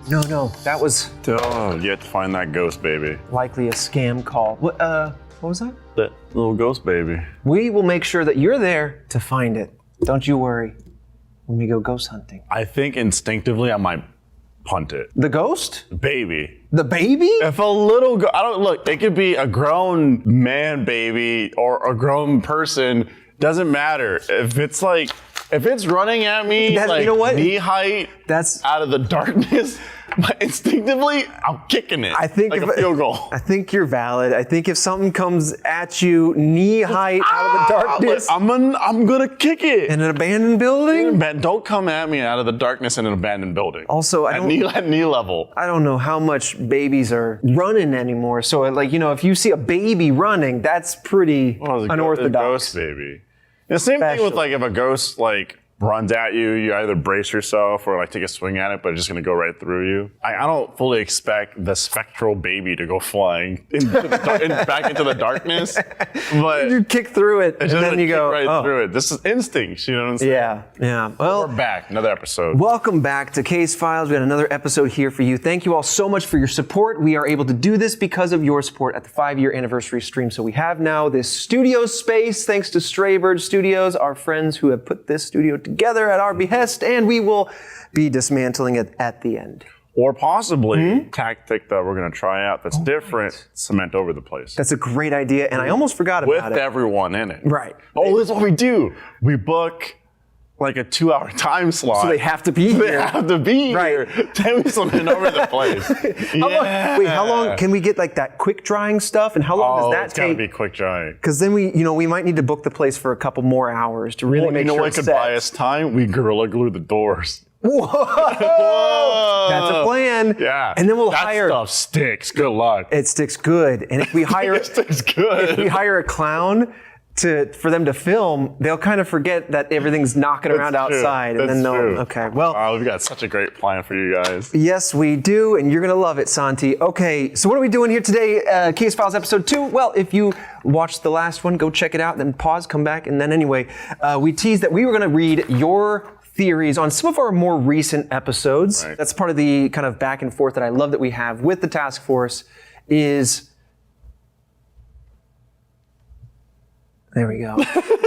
No, that was Oh, you have to find that ghost baby. likely a scam call. What was that? That little ghost baby. We will make sure that you're there to find it. Don't you worry when we go ghost hunting. I think instinctively I might punt it. The ghost? Baby. The baby? If a little, I don't look, it could be a grown man baby or a grown person, doesn't matter. If it's running at me like you know what? knee height That's out of the darkness, but instinctively, I'm kicking it. I think like if, a field goal. I think you're valid. I think if something comes at you knee height out of the darkness I'm gonna kick it. in an abandoned building. Don't come at me out of the darkness in an abandoned building. Also, at knee level. I don't know how much babies are running anymore. So, if you see a baby running, that's pretty unorthodox. A ghost baby. The same thing with if a ghost runs at you, you either brace yourself or take a swing at it, but it's just gonna go right through you. I don't fully expect the spectral baby to go flying back into the darkness, but you kick through it and then you go right through it. This is instinct, you know what I'm saying? Yeah. Well, we're back, another episode. Welcome back to Case Files. We got another episode here for you. Thank you all so much for your support. We are able to do this because of your support at the 5-year anniversary stream. So we have now this studio space, thanks to Straybird Studios, our friends who have put this studio together at our behest, and we will be dismantling it at the end. Or possibly tactic that we're going to try out that's different, cement over the place. That's a great idea, and I almost forgot about it. With everyone in it. Right. Oh, that's what we do. We book a 2-hour time slot. So they have to be here. They have to be right. here. Then we cement over the place. How long can we get that quick drying stuff, and how long does that it's take? It's got to be quick drying. Because then we might need to book the place for a couple more hours to really make sure what it's could set. buy us time? We Gorilla Glue the doors. Whoa! That's a plan. Yeah. And then that stuff sticks. Good luck. It sticks good. And if we hire it sticks good. If we hire a clown for them to film, they'll kind of forget that everything's knocking around outside. That's and then true. Okay. Well, we've got such a great plan for you guys. Yes, we do, and you're gonna love it, Santi. Okay, so what are we doing here today? Case Files episode 2. Well, if you watched the last one, go check it out, then pause, come back, and then anyway, we teased that we were gonna read your theories on some of our more recent episodes. Right. That's part of the kind of back and forth that I love that we have with the task force is... There we go.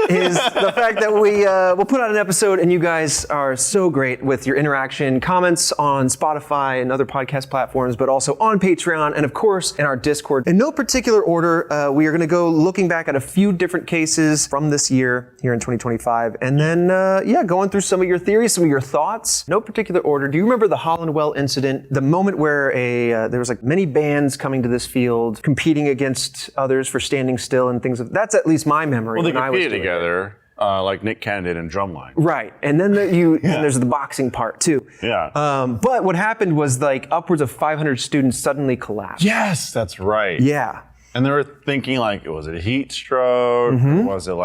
Is the fact that we'll put out an episode and you guys are so great with your interaction, comments on Spotify and other podcast platforms, but also on Patreon and of course in our Discord. In no particular order, we are going to go looking back at a few different cases from this year here in 2025, and then going through some of your theories, some of your thoughts. No particular order. Do you remember the Hollandwell incident? The moment where there was many bands coming to this field, competing against others for standing still and things of that's at least my memory. Well, they competed together, like Nick Cannon did in Drumline. Right, and then and there's the boxing part too. Yeah. But what happened was upwards of 500 students suddenly collapsed. Yes, that's right. Yeah. And they were thinking was it a heat stroke? Or was it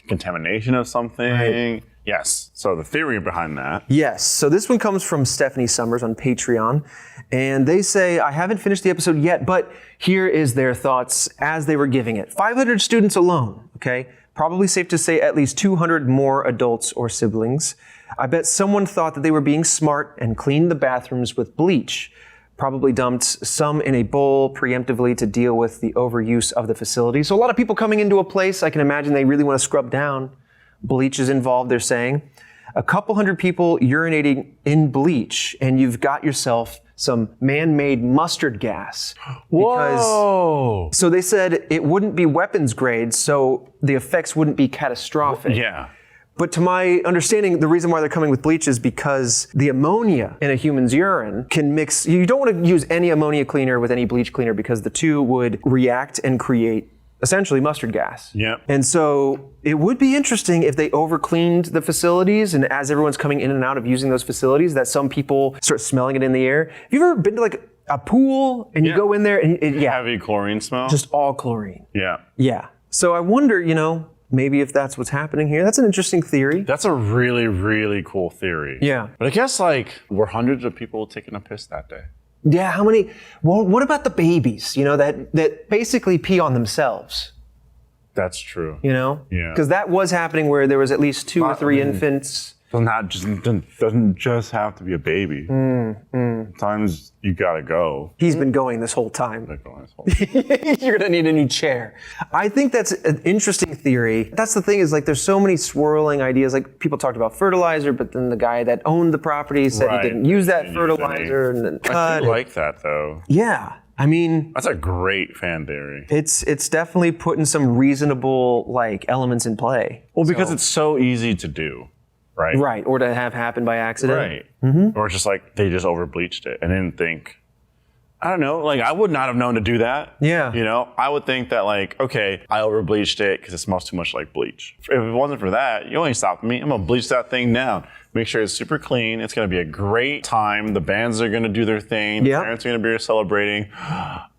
contamination of something? Right. Yes. So the theory behind that. Yes. So this one comes from Stephanie Summers on Patreon. And they say, I haven't finished the episode yet, but here is their thoughts as they were giving it. 500 students alone, okay? Probably safe to say at least 200 more adults or siblings. I bet someone thought that they were being smart and cleaned the bathrooms with bleach. Probably dumped some in a bowl preemptively to deal with the overuse of the facility. So a lot of people coming into a place, I can imagine they really want to scrub down. Bleach is involved, they're saying. A couple hundred people urinating in bleach, and you've got yourself some man-made mustard gas. Whoa! So they said it wouldn't be weapons grade, so the effects wouldn't be catastrophic. Yeah. But to my understanding, the reason why they're coming with bleach is because the ammonia in a human's urine can mix. You don't want to use any ammonia cleaner with any bleach cleaner because the two would react and create essentially mustard gas. Yep. And so it would be interesting if they over-cleaned the facilities, and as everyone's coming in and out of using those facilities, that some people start smelling it in the air. Have you ever been to a pool and you go in there and heavy chlorine smell? Just all chlorine. Yeah. Yeah. So I wonder, maybe if that's what's happening here. That's an interesting theory. That's a really, really cool theory. Yeah. But I guess were hundreds of people taking a piss that day? Yeah, how many? Well, what about the babies, that basically pee on themselves? That's true. Yeah. Because that was happening where there was at least 2 or 3 infants Doesn't just have to be a baby. Sometimes you gotta go. He's been going this whole time. You're gonna need a new chair. I think that's an interesting theory. That's the thing is like there's so many swirling ideas. Like people talked about fertilizer, but then the guy that owned the property said he didn't use that fertilizer and then cut I it. do like that though. Yeah. I mean, that's a great fan theory. It's definitely putting some reasonable like elements in play. Well, because it's so easy to do, right? Right, or to have happened by accident. Right. Or it's just like they just over bleached it and didn't think. I don't know. Like I would not have known to do that. Yeah. You know, I would think that like, okay, I over bleached it because it smells too much like bleach. If it wasn't for that, you ain't stopping me. I'm gonna bleach that thing down. Make sure it's super clean. It's gonna be a great time. The bands are gonna do their thing. The parents are gonna be celebrating.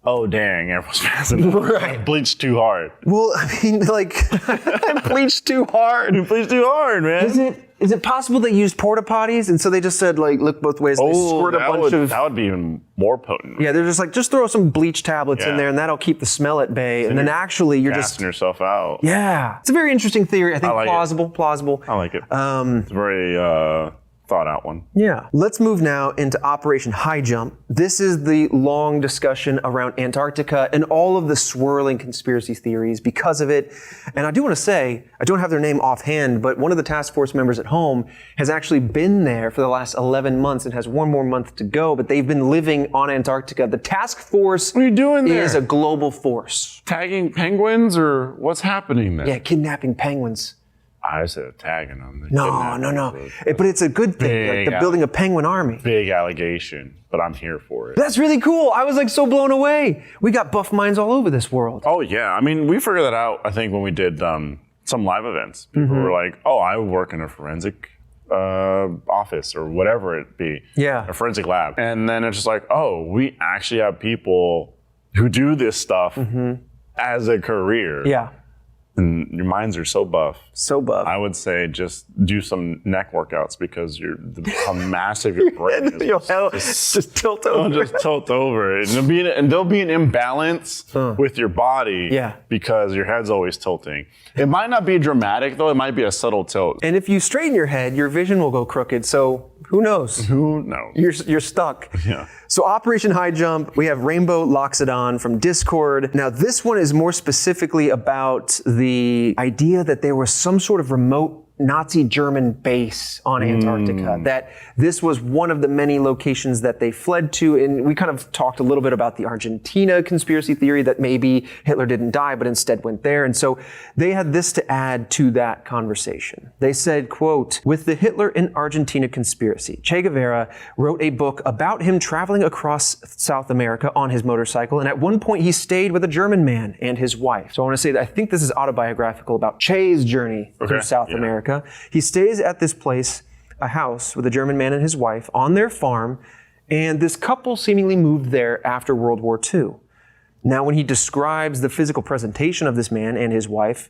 Oh dang, everyone's passing out. Right. Bleached too hard. Well, I mean, like, I bleached too hard. You bleached too hard, man. Is it possible they used porta potties and so they just said like look both ways? They squirt a bunch of. That would be even more potent. Yeah, they're just like just throw some bleach tablets in there and that'll keep the smell at bay. And then actually you're just gassing yourself out. Yeah, it's a very interesting theory. I think like plausible. I like it. It's a very thought out one. Yeah. Let's move now into Operation High Jump. This is the long discussion around Antarctica and all of the swirling conspiracy theories because of it. And I do want to say, I don't have their name offhand, but one of the task force members at home has actually been there for the last 11 months and has one more month to go, but they've been living on Antarctica. The task force what are you doing there? Is a global force. Tagging penguins or what's happening there? Yeah, kidnapping penguins. I said tagging them. No. But it's a good thing. Like they're building a penguin army. Big allegation, but I'm here for it. That's really cool. I was like so blown away. We got buff minds all over this world. Oh yeah. I mean, we figured that out, I think, when we did some live events. People were like, oh, I work in a forensic office or whatever it be. Yeah. A forensic lab. And then it's just like, oh, we actually have people who do this stuff as a career. Yeah. And your minds are so buff. So buff. I would say just do some neck workouts because how massive your brain is. Just tilt over. Just tilt over. And there'll be an imbalance with your body because your head's always tilting. It might not be dramatic though. It might be a subtle tilt. And if you straighten your head, your vision will go crooked. So who knows? Who knows? You're stuck. Yeah. So Operation High Jump, we have Rainbow Loxodon from Discord. Now this one is more specifically about the idea that there was some sort of remote Nazi German base on Antarctica, that this was one of the many locations that they fled to. And we kind of talked a little bit about the Argentina conspiracy theory that maybe Hitler didn't die, but instead went there. And so they had this to add to that conversation. They said, quote, with the Hitler in Argentina conspiracy, Che Guevara wrote a book about him traveling across South America on his motorcycle. And at one point he stayed with a German man and his wife. So I want to say that I think this is autobiographical about Che's journey through South America. He stays at this place, a house with a German man and his wife on their farm, and this couple seemingly moved there after World War II. Now, when he describes the physical presentation of this man and his wife,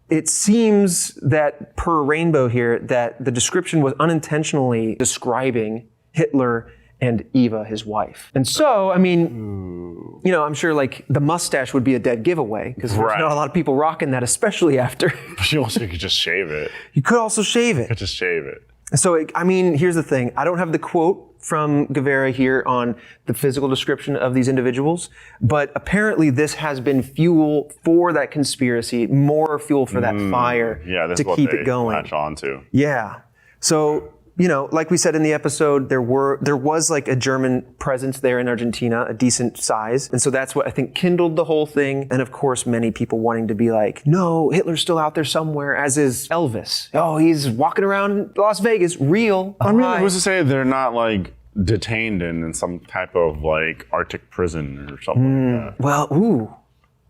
it seems that per Rainbow here, that the description was unintentionally describing Hitler and Eva, his wife. And so, I mean, you know, I'm sure like the mustache would be a dead giveaway because there's not a lot of people rocking that, especially after. But you also could just shave it. You could also shave it. You could just shave it. So, I mean, here's the thing. I don't have the quote from Guevara here on the physical description of these individuals, but apparently this has been fuel for that conspiracy, more fuel for that fire to keep it going. Latch on to. Yeah. So, you know, like we said in the episode, there was like a German presence there in Argentina, a decent size. And so that's what I think kindled the whole thing. And of course, many people wanting to be like, no, Hitler's still out there somewhere, as is Elvis. Oh, he's walking around Las Vegas, real. I mean, who's to say they're not like detained in some type of like Arctic prison or something like that? Well,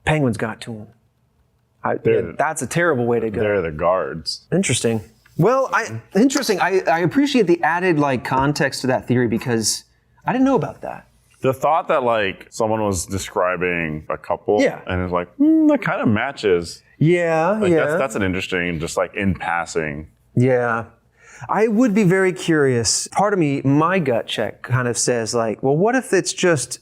penguins got to him. That's a terrible way to go. They're the guards. Interesting. Well, interesting. I appreciate the added like context to that theory because I didn't know about that. The thought that like someone was describing a couple and it's like, that kind of matches. Yeah, like, that's an interesting, just like in passing. Yeah. I would be very curious. Part of me, my gut check kind of says like, well, what if it's just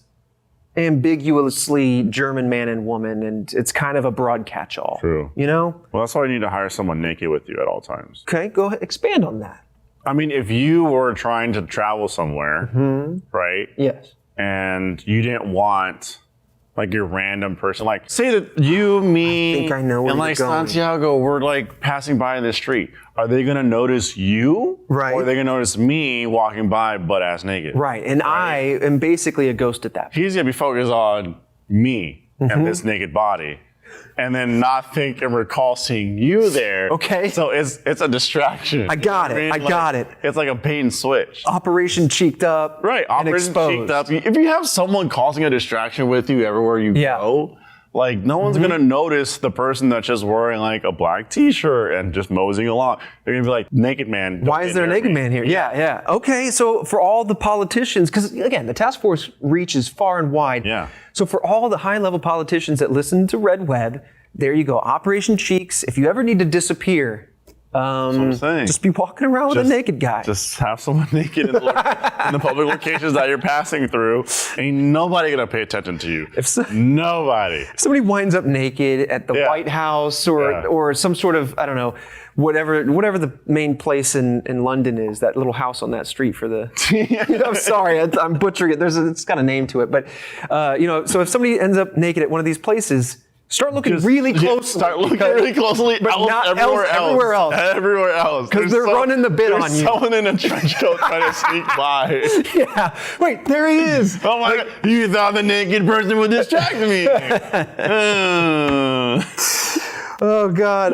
ambiguously German man and woman, and it's kind of a broad catch-all. True. You know? Well, that's why you need to hire someone naked with you at all times. Okay, go ahead, expand on that. I mean, if you were trying to travel somewhere, right? Yes. And you didn't want like your random person, like say that you, me, I think I know where and you're like going. Santiago, we're like passing by in the street. Are they gonna notice you? Right. Or are they gonna notice me walking by butt ass naked? Right. And I am basically a ghost at that point. He's gonna be focused on me and this naked body. And then not think and recall seeing you there. Okay. So it's a distraction. I got it. I got it. It's like a bait and switch. Operation cheeked up. Right. And Operation exposed. cheeked up. If you have someone causing a distraction with you everywhere you go, like no one's gonna notice the person that's just wearing like a black t-shirt and just moseying along. They're gonna be like, naked man. Why is there a naked man here? Yeah. Okay, so for all the politicians, because again, the task force reaches far and wide. Yeah. So for all the high-level politicians that listen to Red Web, there you go. Operation Cheeks. If you ever need to disappear, I'm saying. just be walking around with a naked guy. Just have someone naked in the public locations that you're passing through. Ain't nobody gonna pay attention to you. Nobody. If somebody winds up naked at the White House or some sort of, I don't know, whatever the main place in London is, that little house on that street for the, I'm sorry, I'm butchering it. It's got a name to it. But, so if somebody ends up naked at one of these places, start looking really closely. Start looking really closely. But not everywhere else. Everywhere else. Because they're running the bit on you. There's someone in a trench coat trying to sneak by. Yeah. Wait, there he is. Oh my God. You thought the naked person would distract me. Oh God.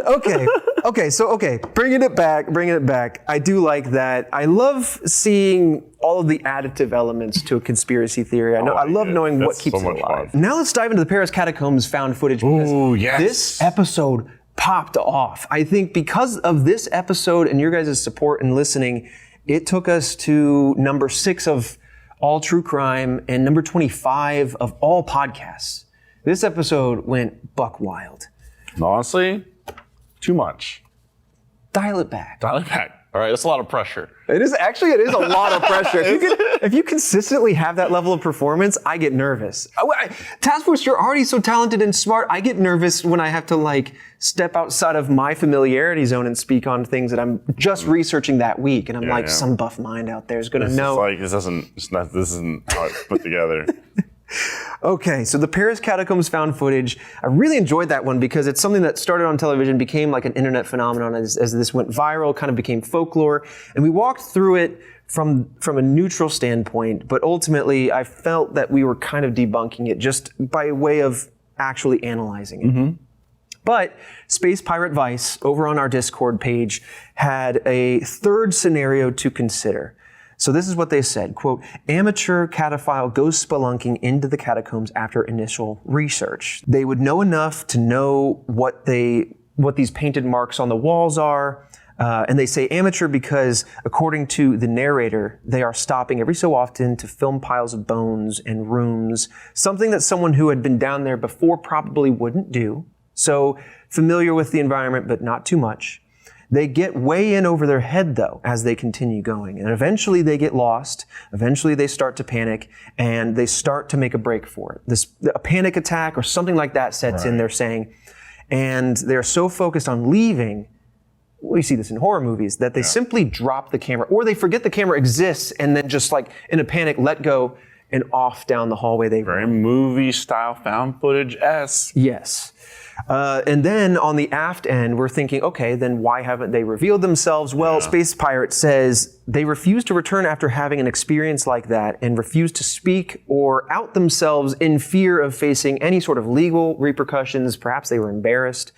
Okay. So bringing it back. I do like that. I love seeing all of the additive elements to a conspiracy theory. I love knowing what keeps it alive. Fun. Now let's dive into the Paris catacombs found footage, because this episode popped off. I think because of this episode and your guys' support and listening, it took us to number 6 of all true crime and number 25 of all podcasts. This episode went buck wild. Honestly, too much. Dial it back. All right, that's a lot of pressure. It is a lot of pressure. If you consistently have that level of performance, I get nervous. Task Force, you're already so talented and smart. I get nervous when I have to step outside of my familiarity zone and speak on things that I'm just researching that week. And I'm some buff mind out there is going to know. This isn't how it's put together. Okay, so the Paris catacombs found footage. I really enjoyed that one because it's something that started on television, became like an internet phenomenon as this went viral, kind of became folklore. And we walked through it from a neutral standpoint, but ultimately I felt that we were kind of debunking it just by way of actually analyzing it. Mm-hmm. But Space Pirate Vice, over on our Discord page, had a third scenario to consider. So this is what they said, quote, amateur cataphile goes spelunking into the catacombs after initial research. They would know enough to know what these painted marks on the walls are. And they say amateur because, according to the narrator, they are stopping every so often to film piles of bones and rooms, something that someone who had been down there before probably wouldn't do. So familiar with the environment, but not too much. They get way in over their head, though, as they continue going. And eventually they get lost. Eventually they start to panic, and they start to make a break for it. A panic attack or something like that sets in, they're saying. And they're so focused on leaving, we see this in horror movies, that they simply drop the camera, or they forget the camera exists, and then just in a panic, let go, and off down the hallway they run. Very movie-style found footage-esque. Yes. And then on the aft end, we're thinking, okay, then why haven't they revealed themselves? Well, Space Pirate says they refuse to return after having an experience like that and refuse to speak or out themselves in fear of facing any sort of legal repercussions. Perhaps they were embarrassed.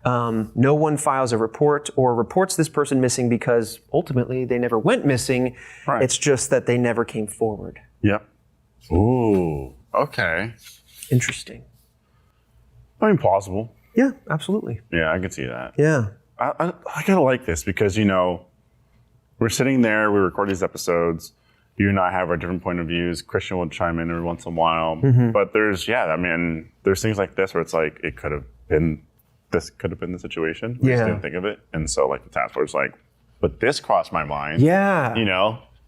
No one files a report or reports this person missing because ultimately they never went missing. Right. It's just that they never came forward. Yep. Ooh, okay. Interesting. I mean, plausible. Yeah, absolutely. Yeah, I can see that. Yeah. I kind of like this because, we're sitting there, we record these episodes, you and I have our different point of views. Christian will chime in every once in a while. Mm-hmm. But there's things like this where it's like, this could have been the situation. We just didn't think of it. And so the task force but this crossed my mind. Yeah.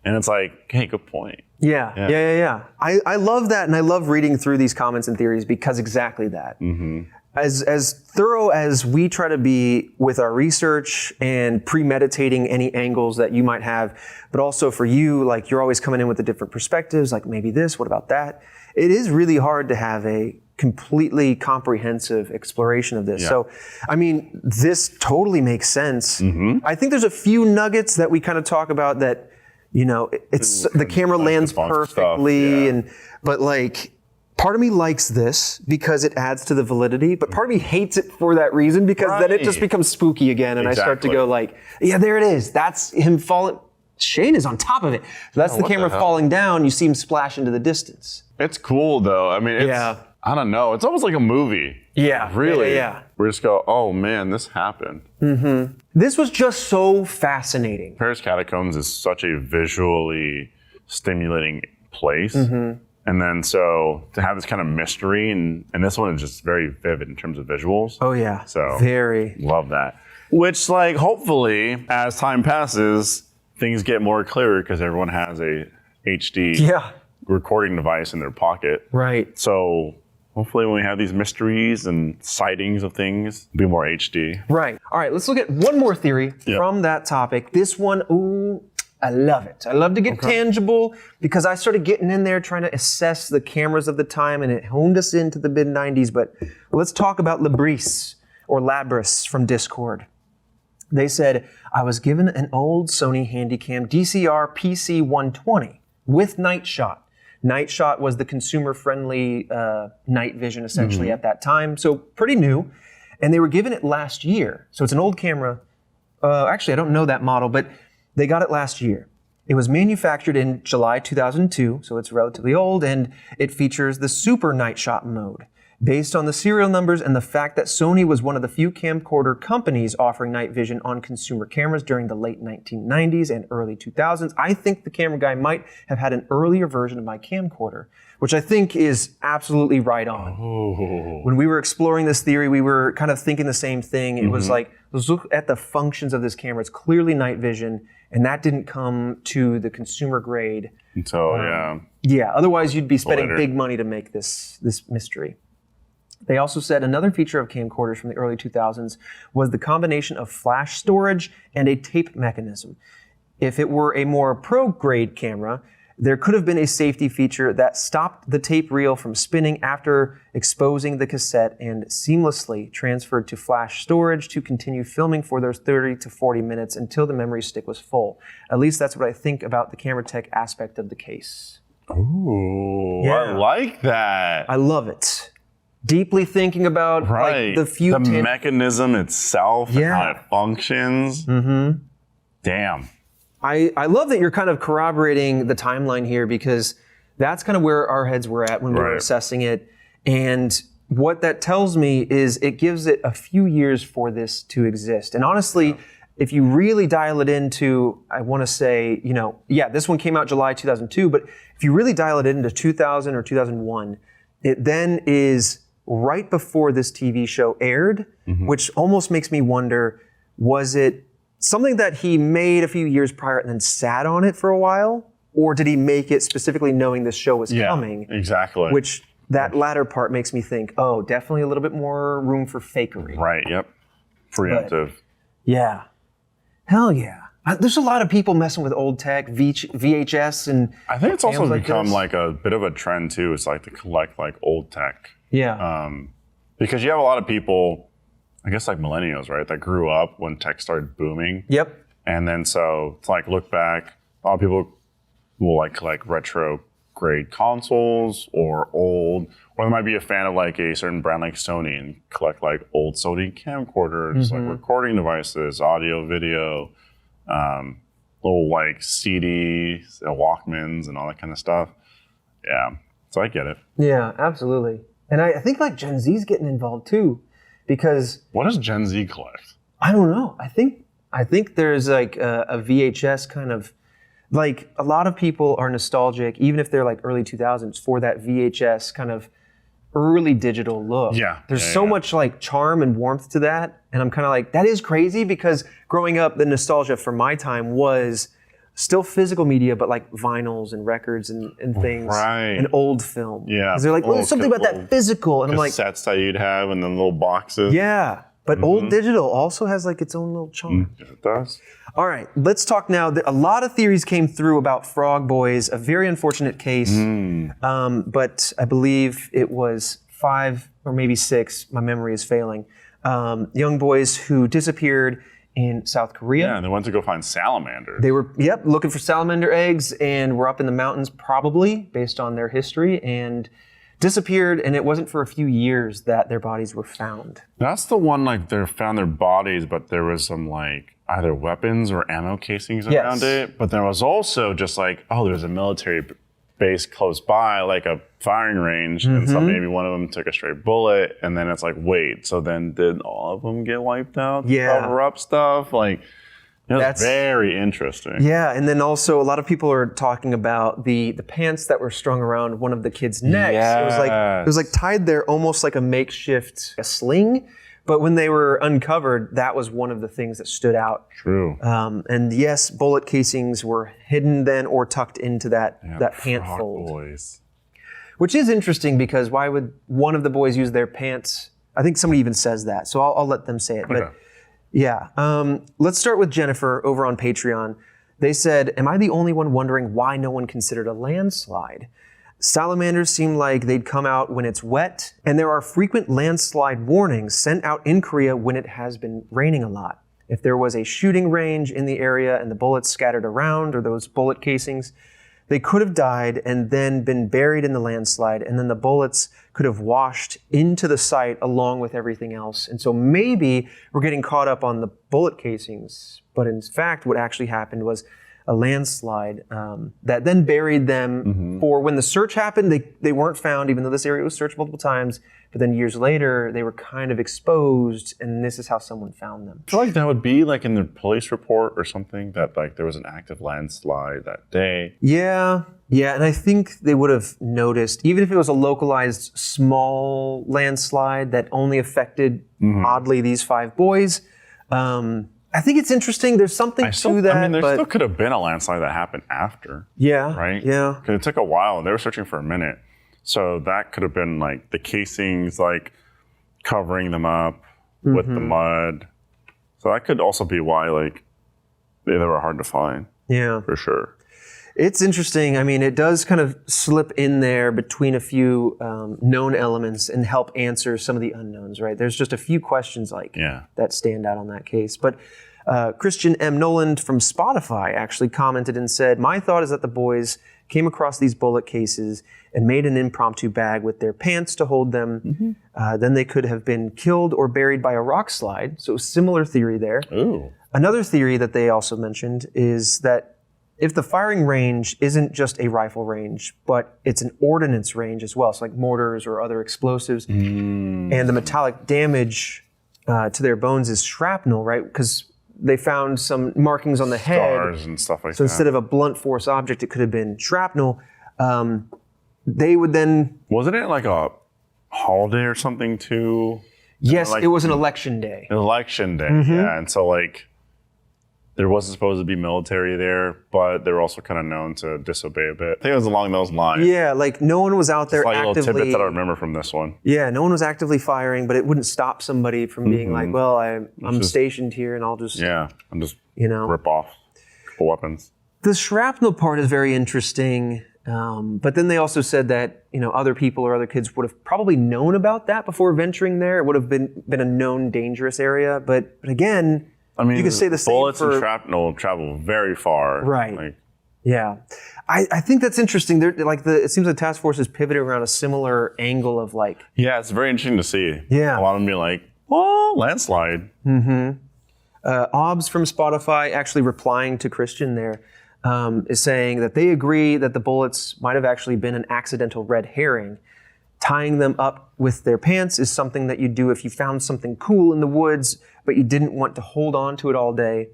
And it's like, hey, good point. Yeah. I love that, and I love reading through these comments and theories because exactly that. Mm-hmm. as thorough as we try to be with our research and premeditating any angles that you might have, but also for you, like you're always coming in with the different perspectives, like maybe this, what about that? It is really hard to have a completely comprehensive exploration of this. Yeah. So, I mean, this totally makes sense. I think there's a few nuggets that we kind of talk about that, you know, it's the camera like lands the funk perfectly, stuff, yeah. but like, part of me likes this because it adds to the validity, but part of me hates it for that reason because then it just Right. becomes spooky again, and I start to Exactly. go like, yeah, there it is. That's him falling. Shane is on top of it. So that's the what the camera hell? falling down. You see him splash into the distance. It's cool though. I mean, it's, Yeah. I don't know. It's almost like a movie. Yeah. Really. Yeah. We just go, oh man, this happened. This was just so fascinating. Paris Catacombs is such a visually stimulating place. And then so to have this kind of mystery, and this one is just very vivid in terms of visuals. Oh yeah. So Very. love that. Which, like, hopefully, as time passes, things get more clear because everyone has a HD Yeah. recording device in their pocket. Right. So hopefully, when we have these mysteries and sightings of things, it'll be more HD. Right. All right, let's look at one more theory from that topic. This one, ooh, I love it. I love to get tangible because I started getting in there trying to assess the cameras of the time, and it honed us into the mid-90s. But let's talk about Labris or Labris from Discord. They said, I was given an old Sony Handycam DCR PC120 with Night Shot. Night Shot was the consumer-friendly night vision essentially at that time, so pretty new. And they were given it last year. So it's an old camera. Actually, I don't know that model, but they got it last year. It was manufactured in July 2002, so it's relatively old, and it features the Super Night Shot mode. Based on the serial numbers and the fact that Sony was one of the few camcorder companies offering night vision on consumer cameras during the late 1990s and early 2000s, I think the camera guy might have had an earlier version of my camcorder, which I think is absolutely right on. When we were exploring this theory, we were kind of thinking the same thing. It was like, let's look at the functions of this camera. It's clearly night vision, and that didn't come to the consumer grade. So, yeah. Yeah, otherwise you'd be spending Later. big money to make this mystery. They also said another feature of camcorders from the early 2000s was the combination of flash storage and a tape mechanism. If it were a more pro-grade camera, there could have been a safety feature that stopped the tape reel from spinning after exposing the cassette and seamlessly transferred to flash storage to continue filming for those 30 to 40 minutes until the memory stick was full. At least that's what I think about the camera tech aspect of the case. Ooh, Yeah. I like that. I love it. Deeply thinking about like the few mechanism itself and Yeah. how it functions. Damn. I love that you're kind of corroborating the timeline here because that's kind of where our heads were at when we were Right. assessing it. And what that tells me is it gives it a few years for this to exist. And honestly, if you really dial it into, I want to say, you know, yeah, this one came out July 2002, but if you really dial it into 2000 or 2001, it then is right before this TV show aired, which almost makes me wonder, was it something that he made a few years prior and then sat on it for a while? Or did he make it specifically knowing this show was coming? Exactly. Which that latter part makes me think, oh, definitely a little bit more room for fakery. Right, yep. Preemptive. Yeah. Hell yeah. There's a lot of people messing with old tech, VHS, and I think it's also cams like become this. like a bit of a trend too. It's like to collect like old tech. Yeah. Because you have a lot of people, I guess like millennials, right, that grew up when tech started booming. Yep. And then so to like look back, a lot of people will like collect retro grade consoles or old, or they might be a fan of like a certain brand like Sony and collect like old Sony camcorders, like recording devices, audio, video, little like CDs, Walkmans and all that kind of stuff. Yeah, so I get it. Yeah, absolutely. And I think like Gen Z's getting involved too, because What does Gen Z collect? I don't know. I think there's like a VHS kind of, like a lot of people are nostalgic, even if they're like early 2000s, for that VHS kind of early digital look. Yeah. There's Yeah, so yeah. much like charm and warmth to that. And I'm kind of like, that is crazy because growing up, the nostalgia for my time was still physical media, but like vinyls and records and things, Right. and old film. Yeah. Because they're like, well, there's something about that physical, and I'm like, Sets that you'd have and then little boxes. yeah. But old digital also has like its own little charm. It does. All right, let's talk now. A lot of theories came through about Frog Boys, a very unfortunate case, but I believe it was 5 or maybe 6, my memory is failing, young boys who disappeared in South Korea. Yeah, and they went to go find salamanders. They were, looking for salamander eggs and were up in the mountains probably based on their history and disappeared, and it wasn't for a few years that their bodies were found. That's the one, like, they found their bodies, but there was some, like, either weapons or ammo casings around it. But there was also just like, oh, there's a military base close by, like a firing range. And so maybe one of them took a stray bullet. And then it's like, wait, so then did all of them get wiped out to cover up stuff? Like, that's very interesting. Yeah, and then also a lot of people are talking about the pants that were strung around one of the kids' necks. Yes. It was like tied there almost like a makeshift sling. But when they were uncovered, that was one of the things that stood out. True. And yes, bullet casings were hidden then or tucked into that pant Frog fold. Boys. Which is interesting because why would one of the boys use their pants? I think somebody even says that, so I'll let them say it. Okay. But yeah, let's start with Jennifer over on Patreon. They said, am I the only one wondering why no one considered a landslide? Salamanders seem like they'd come out when it's wet, and there are frequent landslide warnings sent out in Korea when it has been raining a lot. If there was a shooting range in the area and the bullets scattered around, or those bullet casings, they could have died and then been buried in the landslide, and then the bullets could have washed into the site along with everything else. And so maybe we're getting caught up on the bullet casings, but in fact what actually happened was a landslide that then buried them for when the search happened. They weren't found, even though this area was searched multiple times. But then years later, they were kind of exposed, and this is how someone found them. I feel like that would be like in the police report or something, that like there was an active landslide that day. Yeah, and I think they would have noticed, even if it was a localized small landslide that only affected, oddly, these 5 boys. I think it's interesting. There's something to that. I mean, there still could have been a landslide that happened after. Yeah. Right? Yeah. Because it took a while, and they were searching for a minute. So that could have been like the casings, like covering them up with the mud. So that could also be why, like, they were hard to find. Yeah. For sure. It's interesting. I mean, it does kind of slip in there between a few known elements and help answer some of the unknowns, right? There's just a few questions like that stand out on that case. But Christian M. Noland from Spotify actually commented and said, my thought is that the boys came across these bullet cases and made an impromptu bag with their pants to hold them. Then they could have been killed or buried by a rock slide. So similar theory there. Ooh. Another theory that they also mentioned is that if the firing range isn't just a rifle range, but it's an ordnance range as well, so like mortars or other explosives, and the metallic damage to their bones is shrapnel, right? Because they found some markings on the head. Scars and stuff like that. So instead of a blunt force object, it could have been shrapnel. They would then... Wasn't it like a holiday or something too? Yes, like, it was an election day. Election day, yeah. And so like, there wasn't supposed to be military there, but they were also kind of known to disobey a bit. I think it was along those lines. Yeah, like no one was out there like actively... little tidbits that I remember from this one. Yeah, no one was actively firing, but it wouldn't stop somebody from being like, well, I'm stationed here and I'll just... Yeah, I'm just rip off a couple weapons. The shrapnel part is very interesting, but then they also said that other people or other kids would have probably known about that before venturing there. It would have been a known dangerous area, but again... I mean, you could say the same bullets for, and shrapnel travel very far. Right. Like, yeah. I think that's interesting. They're, it seems like the task force is pivoting around a similar angle of like... Yeah, it's very interesting to see. Yeah. A lot of them be like, oh, landslide. Obs from Spotify actually replying to Christian there is saying that they agree that the bullets might have actually been an accidental red herring. Tying them up with their pants is something that you do if you found something cool in the woods, but you didn't want to hold on to it all day.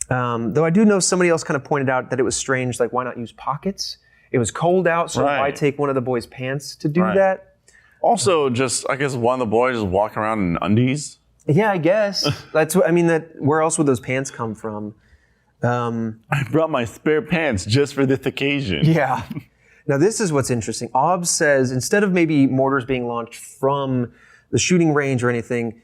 Though I do know somebody else kind of pointed out that it was strange, like why not use pockets? It was cold out, so why take one of the boys' pants to do that? Also, just, I guess one of the boys just walking around in undies. Yeah, I guess. That's what, I mean, where else would those pants come from? I brought my spare pants just for this occasion. Yeah. Now, this is what's interesting. OBS says instead of maybe mortars being launched from the shooting range or anything,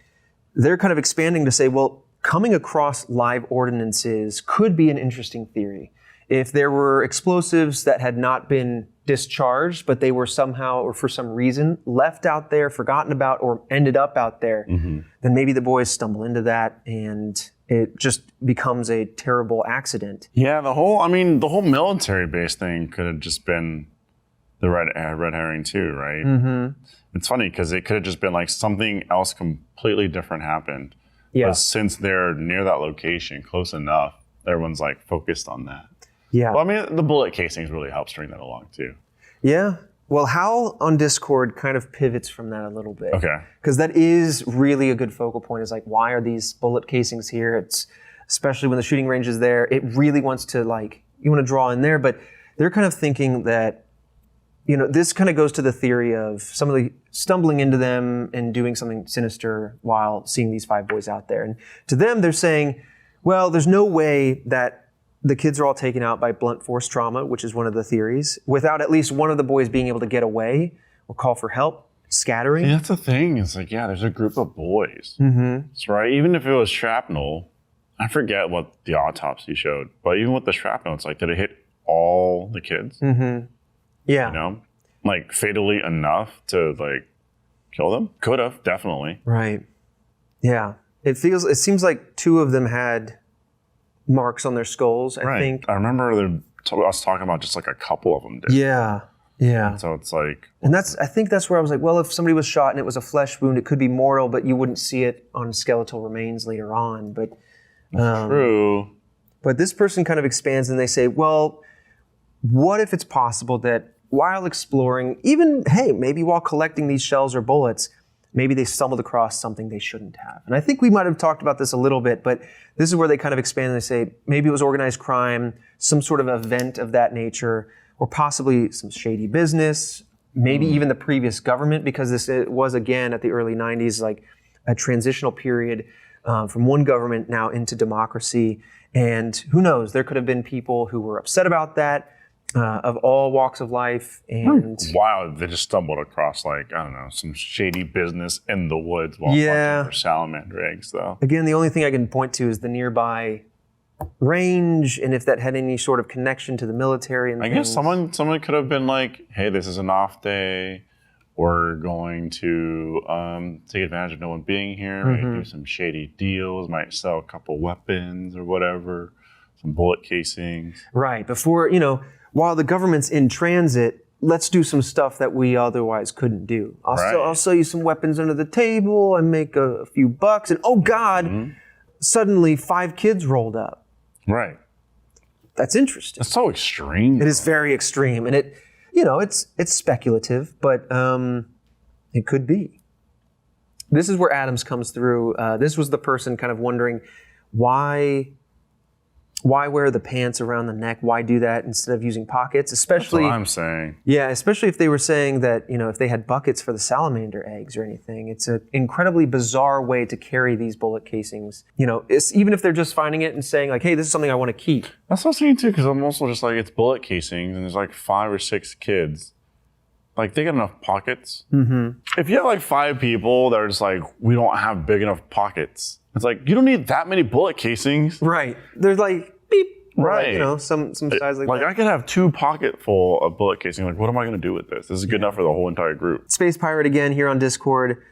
they're kind of expanding to say, well, coming across live ordnances could be an interesting theory. If there were explosives that had not been discharged, but they were somehow or for some reason left out there, forgotten about, or ended up out there, then maybe the boys stumble into that and it just becomes a terrible accident. Yeah, the whole military base thing could have just been the red herring too, right? Mm-hmm. It's funny because it could have just been like something else completely different happened. Yeah. But since they're near that location, close enough, everyone's like focused on that. Yeah. Well, I mean, the bullet casings really help string that along too. Yeah. Well, Hal on Discord kind of pivots from that a little bit. Okay. Because that is really a good focal point, is like, why are these bullet casings here? It's especially when the shooting range is there. It really wants to, like, you want to draw in there, but they're kind of thinking that, you know, this kind of goes to the theory of somebody stumbling into them and doing something sinister while seeing these 5 boys out there. And to them, they're saying, well, there's no way that the kids are all taken out by blunt force trauma, which is one of the theories, without at least one of the boys being able to get away or call for help, scattering. Yeah, that's the thing. It's like, yeah, there's a group of boys. Mm-hmm. That's right. Even if it was shrapnel, I forget what the autopsy showed, but even with the shrapnel, it's like, did it hit all the kids? Mm-hmm. Yeah. You know, like fatally enough to like kill them? Could have, definitely. Right. Yeah. It seems like 2 of them had marks on their skulls, I think. I remember us talking about just like a couple of them did. Yeah. Yeah. So it's like... And I think that's where I was like, well, if somebody was shot and it was a flesh wound, it could be mortal, but you wouldn't see it on skeletal remains later on. But True. But this person kind of expands and they say, well, what if it's possible that while exploring, even, hey, maybe while collecting these shells or bullets, maybe they stumbled across something they shouldn't have. And I think we might have talked about this a little bit, but this is where they kind of expand and they say, maybe it was organized crime, some sort of event of that nature, or possibly some shady business, maybe even the previous government, because it was, again, at the early 90s, like a transitional period from one government now into democracy. And who knows, there could have been people who were upset about that, of all walks of life. And wow, they just stumbled across, like, I don't know, some shady business in the woods while hunting for salamander eggs, though. Again, the only thing I can point to is the nearby range, and if that had any sort of connection to the military. And I guess someone could have been like, hey, this is an off day. We're going to take advantage of no one being here, right? Do some shady deals, might sell a couple weapons or whatever, some bullet casings. Right, before, while the government's in transit, let's do some stuff that we otherwise couldn't do. I'll sell you some weapons under the table and make a few bucks. And oh God, suddenly 5 kids rolled up. Right. That's interesting. That's so extreme. It is very extreme. And it's speculative, but it could be. This is where Adams comes through. This was the person kind of wondering why wear the pants around the neck? Why do that instead of using pockets? Especially, that's what I'm saying. Yeah, especially if they were saying that, if they had buckets for the salamander eggs or anything. It's an incredibly bizarre way to carry these bullet casings. Even if they're just finding it and saying like, hey, this is something I want to keep. That's what I'm saying too, because I'm also just like, it's bullet casings and there's like 5 or 6 kids. Like, they got enough pockets. Mm-hmm. If you have like 5 people that are just like, we don't have big enough pockets. It's like, you don't need that many bullet casings. Right. There's like, beep. Right. Like, some size like that. Like, I could have 2 pockets full of bullet casing. Like, what am I going to do with this? This is good enough for the whole entire group. Space Pirate again here on Discord.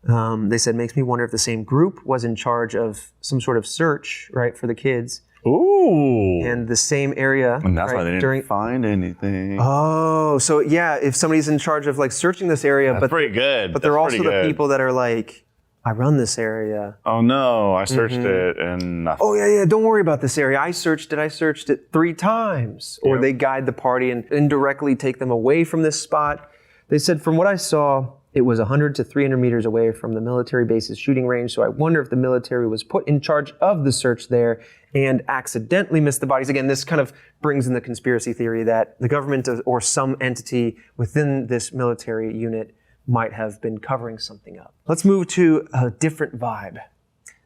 They said, makes me wonder if the same group was in charge of some sort of search, right, for the kids. Ooh. And the same area. And that's why they didn't find anything. Oh, so yeah, if somebody's in charge of like searching this area, that's pretty good. But they're also the people that are like, I run this area. Oh no, I searched it and nothing. Oh yeah, don't worry about this area. I searched it 3 times. Or they guide the party and indirectly take them away from this spot. They said, from what I saw, it was 100 to 300 meters away from the military base's shooting range. So I wonder if the military was put in charge of the search there and accidentally missed the bodies. Again, this kind of brings in the conspiracy theory that the government or some entity within this military unit might have been covering something up. Let's move to a different vibe.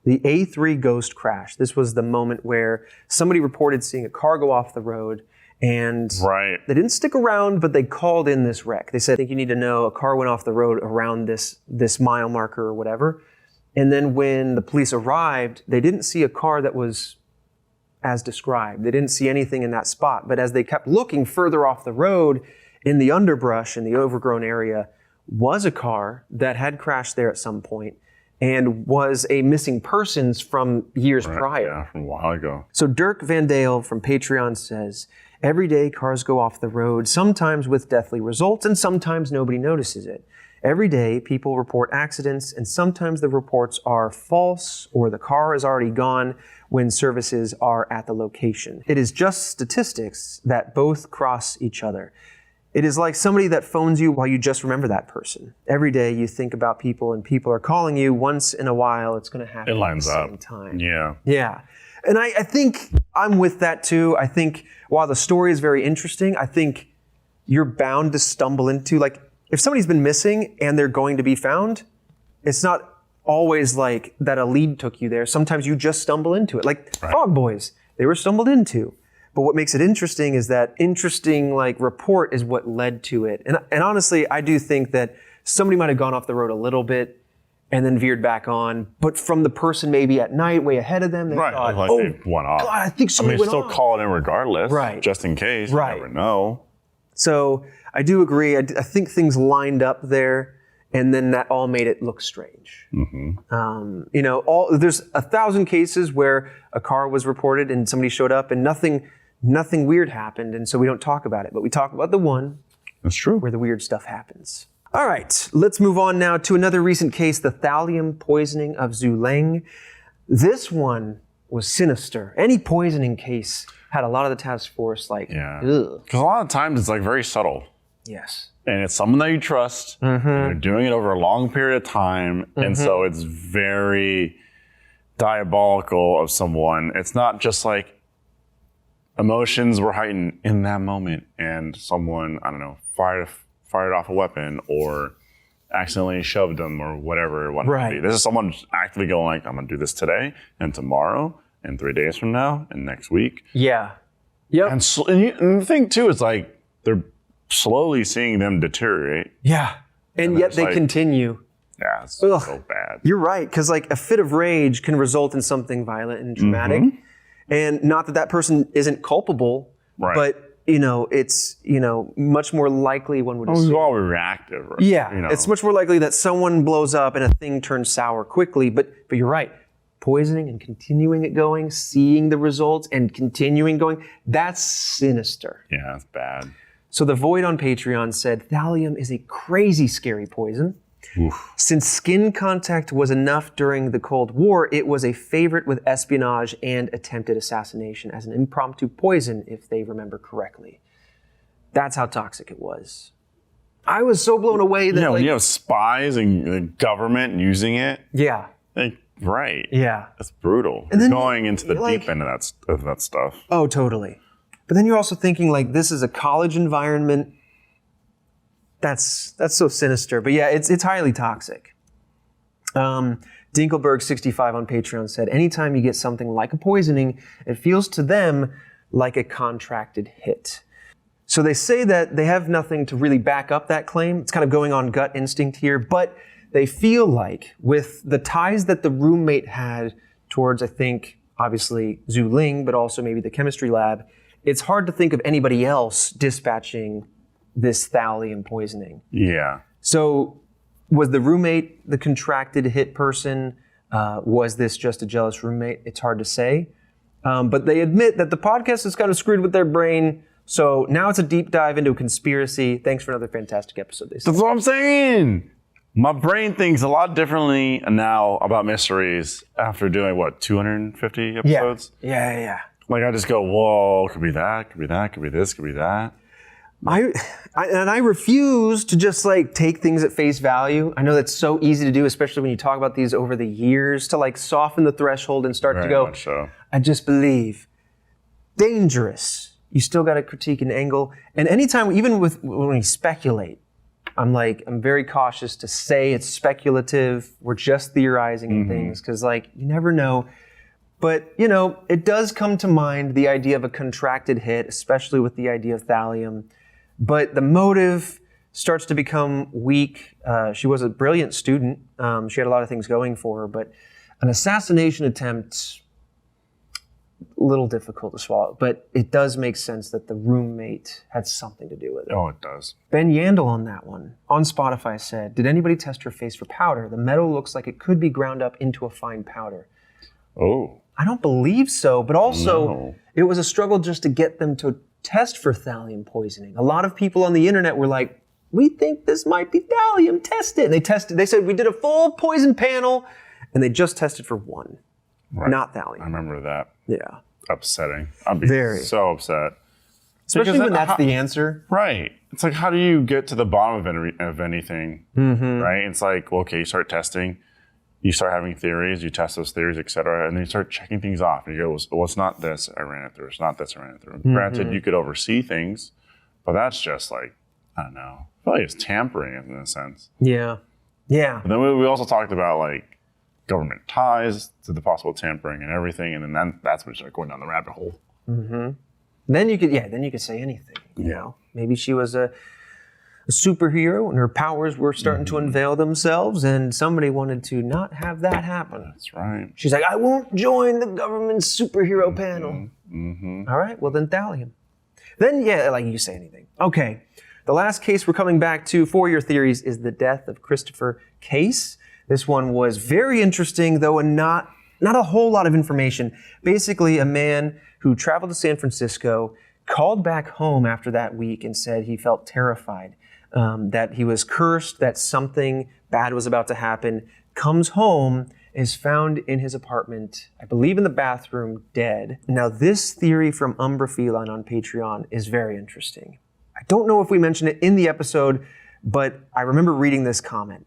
The A3 ghost crash. This was the moment where somebody reported seeing a car go off the road, and they didn't stick around, but they called in this wreck. They said, I think you need to know a car went off the road around this mile marker or whatever. And then when the police arrived, they didn't see a car that was as described. They didn't see anything in that spot. But as they kept looking further off the road, in the underbrush, in the overgrown area, was a car that had crashed there at some point and was a missing persons from years prior. Yeah, from a while ago. So Dirk Van Dale from Patreon says, every day cars go off the road, sometimes with deathly results, and sometimes nobody notices it. Every day people report accidents, and sometimes the reports are false or the car is already gone when services are at the location. It is just statistics that both cross each other. It is like somebody that phones you while you just remember that person. Every day you think about people and people are calling you. Once in a while, it's going to happen it lines at the up. same time. Yeah. Yeah. And I think I'm with that too. I think while the story is very interesting, I think you're bound to stumble into, like, if somebody's been missing and they're going to be found, it's not always like that a lead took you there. Sometimes you just stumble into it. Like Frog Boys, they were stumbled into. But what makes it interesting is that interesting report is what led to it. And honestly, I do think that somebody might have gone off the road a little bit and then veered back on. But from the person maybe at night, way ahead of them, they thought, like oh, they went off. God, I think somebody went still off. call it in regardless, just in case. You never know. So I do agree. I think things lined up there, and then that all made it look strange. Mm-hmm. There's 1,000 cases where a car was reported and somebody showed up and nothing weird happened, and so we don't talk about it. But we talk about the one That's true. where the weird stuff happens. All right, let's move on now to another recent case, the thallium poisoning of Zhu Leng. This one was sinister. Any poisoning case had a lot of the task force ugh. Because a lot of times it's very subtle. Yes. And it's someone that you trust. And they're doing it over a long period of time. And so it's very diabolical of someone. It's not just emotions were heightened in that moment and someone, I don't know, fired off a weapon or accidentally shoved them or whatever it wanted to be. This is someone actively going I'm going to do this today and tomorrow and 3 days from now and next week. Yeah. Yep. And the thing too is they're slowly seeing them deteriorate. Yeah. And yet they continue. Yeah, it's so bad. You're right, because a fit of rage can result in something violent and dramatic. And not that person isn't culpable, but it's much more likely one would assume. It's all reactive. Right? Yeah, it's much more likely that someone blows up and a thing turns sour quickly. But you're right. Poisoning and continuing it going, seeing the results and continuing going, that's sinister. Yeah, that's bad. So the Void on Patreon said, thallium is a crazy scary poison. Oof. Since skin contact was enough during the Cold War, it was a favorite with espionage and attempted assassination as an impromptu poison, if they remember correctly. That's how toxic it was. I was so blown away that when you have spies and the government using it. Yeah. Right. Yeah. That's brutal. And then going into the deep end of that stuff. Oh, totally. But then you're also thinking this is a college environment. That's so sinister. But yeah, it's highly toxic. Dinkelberg65 on Patreon said, anytime you get something like a poisoning, it feels to them like a contracted hit. So they say that they have nothing to really back up that claim. It's kind of going on gut instinct here, but they feel like with the ties that the roommate had towards, I think, obviously Zhu Ling, but also maybe the chemistry lab, it's hard to think of anybody else dispatching this thallium poisoning. Yeah. So was the roommate the contracted hit person? Was this just a jealous roommate? It's hard to say. But they admit that the podcast is kind of screwed with their brain. So now it's a deep dive into a conspiracy. Thanks for another fantastic episode. That's what I'm saying. My brain thinks a lot differently now about mysteries after doing, 250 episodes? Yeah. I just go, whoa, could be that, could be that, could be this, could be that. I refuse to just take things at face value. I know that's so easy to do, especially when you talk about these over the years, to soften the threshold and start to go, much so. I just believe. Dangerous. You still got to critique an angle. And anytime, even when we speculate, I'm very cautious to say it's speculative. We're just theorizing things because you never know. But, it does come to mind the idea of a contracted hit, especially with the idea of thallium. But the motive starts to become weak. She was a brilliant student. She had a lot of things going for her, but an assassination attempt, a little difficult to swallow. But it does make sense that the roommate had something to do with it. Oh, it does. Ben Yandel on that one, on Spotify said, did anybody test her face for powder? The metal looks like it could be ground up into a fine powder. Oh. I don't believe so, but also it was a struggle just to get them to test for thallium poisoning. A lot of people on the internet were like, we think this might be thallium, test it. And they tested, they said, we did a full poison panel, and they just tested for one, not thallium. I remember that. Yeah. Upsetting. I'd be so upset. Especially when that's the answer. Right. It's like, how do you get to the bottom of anything? Right? It's like, okay, you start testing, you start having theories, you test those theories, et cetera, and then you start checking things off. And you go, well, it's not this, I ran it through. It's not this, I ran it through. Granted, you could oversee things, but that's just I don't know. I feel like it's tampering in a sense. Yeah. Yeah. But then we also talked about government ties to the possible tampering and everything, and then that's when you start going down the rabbit hole. Then you could say anything. You know, maybe she was a superhero and her powers were starting to unveil themselves, and somebody wanted to not have that happen. That's right. She's like, I won't join the government's superhero panel. All right, well then thallium. Then you say anything. Okay, the last case we're coming back to for your theories is the death of Christopher Case. This one was very interesting, though, and not a whole lot of information. Basically, a man who traveled to San Francisco called back home after that week and said he felt terrified, that he was cursed, that something bad was about to happen, comes home, is found in his apartment, I believe in the bathroom, dead. Now, this theory from Umbra Feline on Patreon is very interesting. I don't know if we mentioned it in the episode, but I remember reading this comment.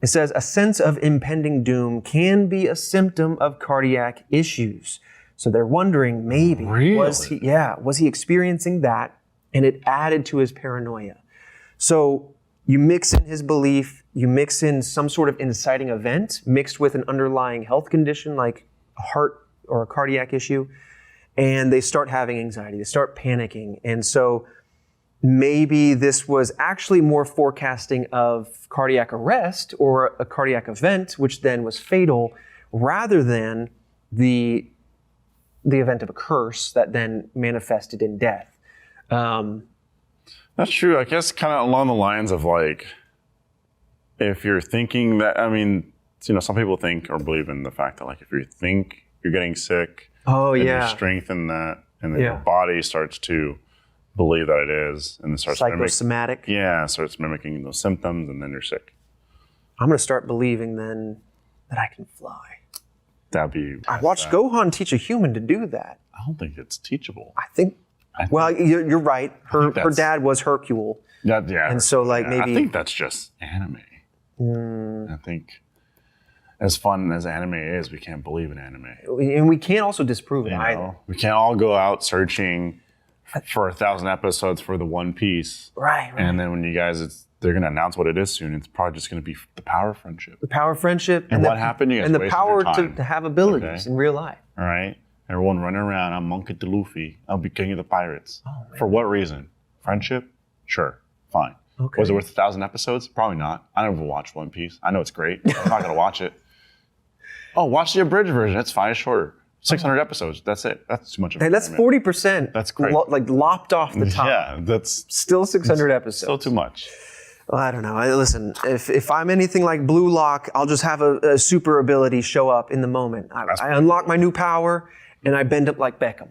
It says, a sense of impending doom can be a symptom of cardiac issues. So they're wondering, maybe, was he experiencing that, and it added to his paranoia. So you mix in his belief, you mix in some sort of inciting event mixed with an underlying health condition like a heart or a cardiac issue, and they start having anxiety, they start panicking. And so maybe this was actually more forecasting of cardiac arrest or a cardiac event, which then was fatal, rather than the event of a curse that then manifested in death. That's true. I guess kind of along the lines of if you're thinking that, some people think or believe in the fact that if you think you're getting sick, you strengthen that, and then your body starts to believe that it is, and then starts psychosomatic. Starts mimicking those symptoms, and then you're sick. I'm going to start believing then that I can fly. That'd be. I watched Gohan teach a human to do that. I don't think it's teachable. I think you're right. Her dad was Hercule. Yeah. And so maybe. I think that's just anime. I think as fun as anime is, we can't believe in anime. And we can't also disprove it either. We can't all go out searching for 1,000 episodes for the One Piece. Right. And then when they're going to announce what it is soon, it's probably just going to be the power of friendship. The power of friendship. And what happened? You guys and the wasted power your time. to have abilities in real life. All right. Everyone running around. I'm Monkey D. Luffy. I'll be king of the pirates. For what reason? Friendship? Sure. Fine. Okay. Was it worth 1,000 episodes? Probably not. I never watched One Piece. I know it's great. I'm not going to watch it. Oh, watch the abridged version. It's fine. It's shorter. 600 episodes. That's it. That's too much. Hey, that's 40%. That's great. Lopped off the top. Yeah, that's still 600 episodes. Still too much. Well, I don't know. Listen, if I'm anything like Blue Lock, I'll just have a super ability show up in the moment. I unlock my new power, and I bend up like Beckham.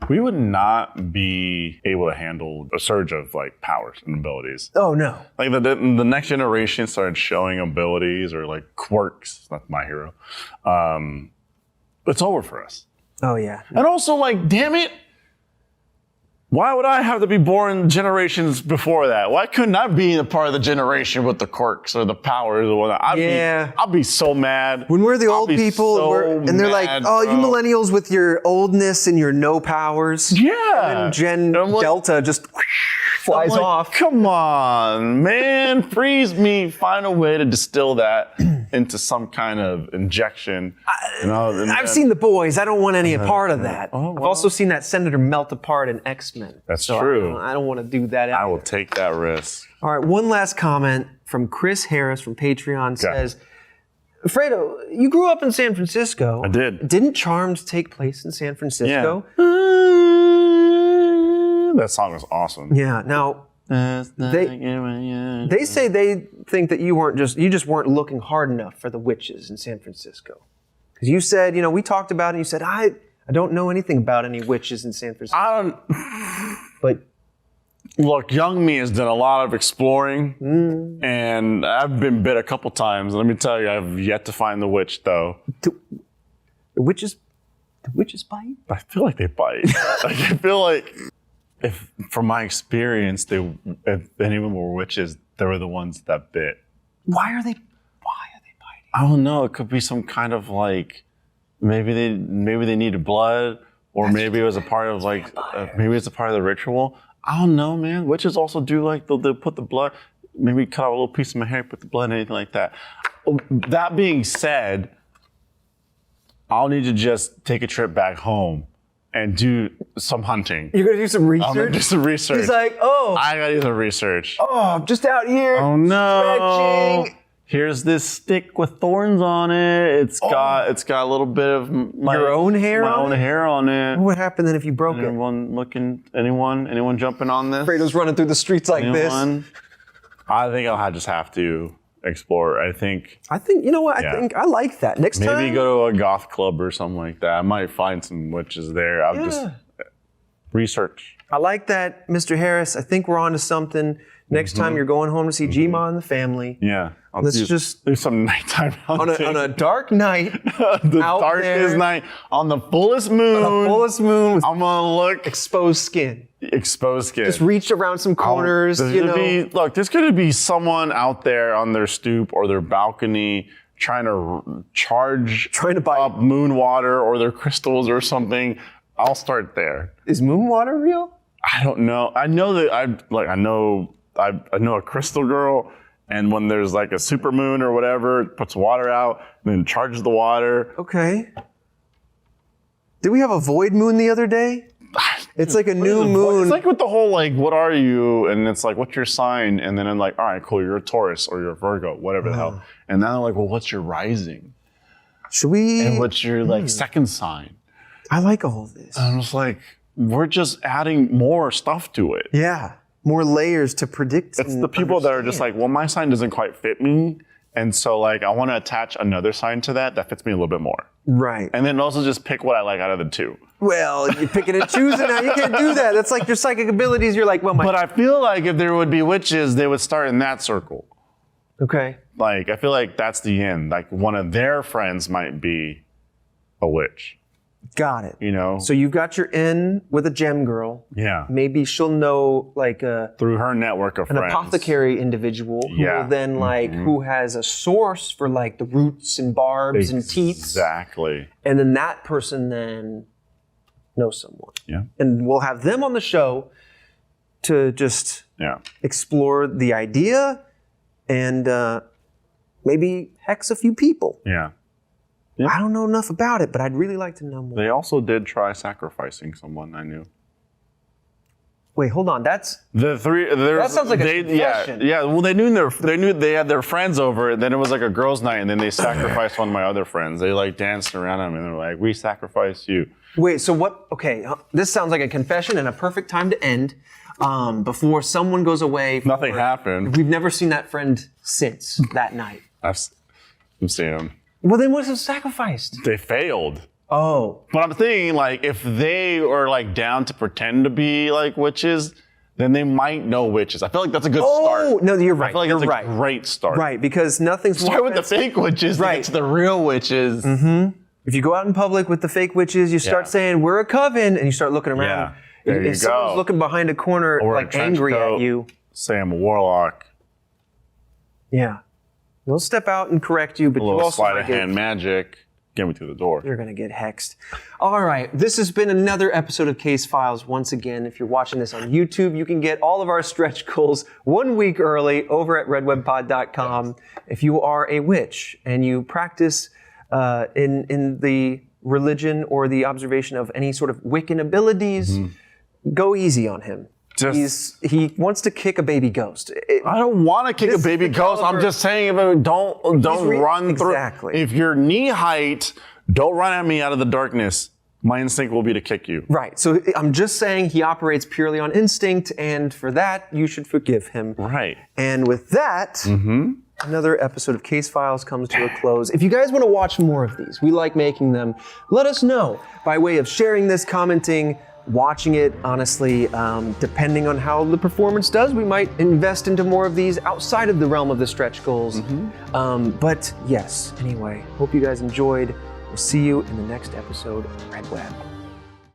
We would not be able to handle a surge of powers and abilities. Oh no! The next generation started showing abilities or quirks. That's my hero. It's over for us. Oh yeah. And also, damn it, why would I have to be born generations before that? Why couldn't I be a part of the generation with the quirks or the powers or whatnot? I'll be so mad. When we're the old people and they're like, oh, you millennials with your oldness and your no powers. Yeah. And then Gen Delta just flies off. Come on, man. Freeze me. Find a way to distill that into some kind of injection. I've seen The Boys. I don't want any part of that. Oh, I've also seen that senator melt apart in X-Men. That's true. I don't want to do that. I will take that risk. All right, one last comment from Chris Harris from Patreon says, Fredo, you grew up in San Francisco. I did. Didn't Charmed take place in San Francisco? Yeah. That song was awesome. Yeah. Now, they say they think that you just weren't looking hard enough for the witches in San Francisco. Because you said, we talked about it, and you said, I don't know anything about any witches in San Francisco. But look, young me has done a lot of exploring, and I've been bit a couple times. Let me tell you, I've yet to find the witch, though. The witches bite? I feel like they bite. I feel like, if from my experience, if anyone were witches, they were the ones that bit. Why are they biting? I don't know. It could be some kind of maybe they needed blood, or maybe it was a part of maybe it's a part of the ritual. I don't know, man. Witches also do they'll put the blood, maybe cut out a little piece of my hair, put the blood in, anything like that. That being said, I'll need to just take a trip back home and do some hunting. You're going to do some research? I'm going to do some research. He's like, I got to do some research. I'm just out here. Oh, no. Stretching. Here's this stick with thorns on it. It's got a little bit of your own hair on it. What happened then if you broke it? Anyone jumping on this? Fredo's running through the streets like this. I think I'll just have to explore. I think you know what? I think I like that. Next time, maybe go to a goth club or something like that. I might find some witches there. I'll just research. I like that, Mr. Harris. I think we're on to something. Next time you're going home to see G-Ma and the family. Yeah. Let's just do some nighttime hunting. On a dark night. The darkest night. On the fullest moon. On the fullest moon. I'm going to look. Exposed skin. Just reach around some corners, There's going to be someone out there on their stoop or their balcony trying to buy up moon water or their crystals or something. I'll start there. Is moon water real? I don't know. I know that I know a crystal girl, and when there's a super moon or whatever, it puts water out and then charges the water. Okay. Did we have a void moon the other day? It's like a new moon. It's like with the whole what are you? And it's what's your sign? And then I'm all right, cool, you're a Taurus or you're a Virgo, whatever the hell. And now they're well, what's your rising? Should we? And what's your second sign? I like all of this. And I'm just we're just adding more stuff to it. Yeah. More layers to predict. It's the people that are just well, my sign doesn't quite fit me. And so I want to attach another sign to that fits me a little bit more. Right. And then also just pick what I like out of the two. Well, you're picking and choosing now. You can't do that. That's like your psychic abilities. You're But I feel if there would be witches, they would start in that circle. Okay. I feel that's the end. One of their friends might be a witch. Got it. So you've got your in with a gem girl. Yeah. Maybe she'll know through her network of an friends. apothecary individual who will then who has a source for the roots and barbs and teats. Exactly. And then that person then knows someone. Yeah. And we'll have them on the show to just explore the idea and maybe hex a few people. Yeah. Yeah. I don't know enough about it, but I'd really like to know more. They also did try sacrificing someone I knew. Wait, hold on. That's the three. That sounds like a confession. Yeah. Well, they knew they had their friends over. And then it was a girls' night, and then they sacrificed one of my other friends. They danced around him, and they're we sacrificed you. Wait. So what? Okay. This sounds like a confession and a perfect time to end. Before someone goes away. Nothing happened. We've never seen that friend since that night. I've seen him. Well, then what's sacrificed? They failed. Oh. But I'm thinking, if they are, down to pretend to be, witches, then they might know witches. I feel that's a good start. Oh, no, you're right. I feel you're that's right. a great start. Right, because nothing's Start with the fake witches to get to the real witches. Mm-hmm. If you go out in public with the fake witches, you start saying, we're a coven, and you start looking around. Yeah. There you if someone's looking behind a corner, or a angry coat, at you. Say I'm a warlock. Yeah. They'll step out and correct you, but a you little also sleight of hand magic. get me through the door. You're going to get hexed. All right. This has been another episode of Case Files. Once again, if you're watching this on YouTube, you can get all of our stretch goals 1 week early over at redwebpod.com. If you are a witch and you practice in the religion or the observation of any sort of Wiccan abilities, go easy on him. He wants to kick a baby ghost. I don't want to kick a baby ghost. I'm just saying, don't run through. Exactly. If you're knee height, don't run at me out of the darkness. My instinct will be to kick you. Right. So I'm just saying he operates purely on instinct, and for that, you should forgive him. Right. And with that, another episode of Case Files comes to a close. If you guys want to watch more of these, we like making them, let us know by way of sharing this, commenting, watching it. Honestly, depending on how the performance does, we might invest into more of these outside of the realm of the stretch goals. But yes, anyway, hope you guys enjoyed. We'll see you in the next episode of Red Web.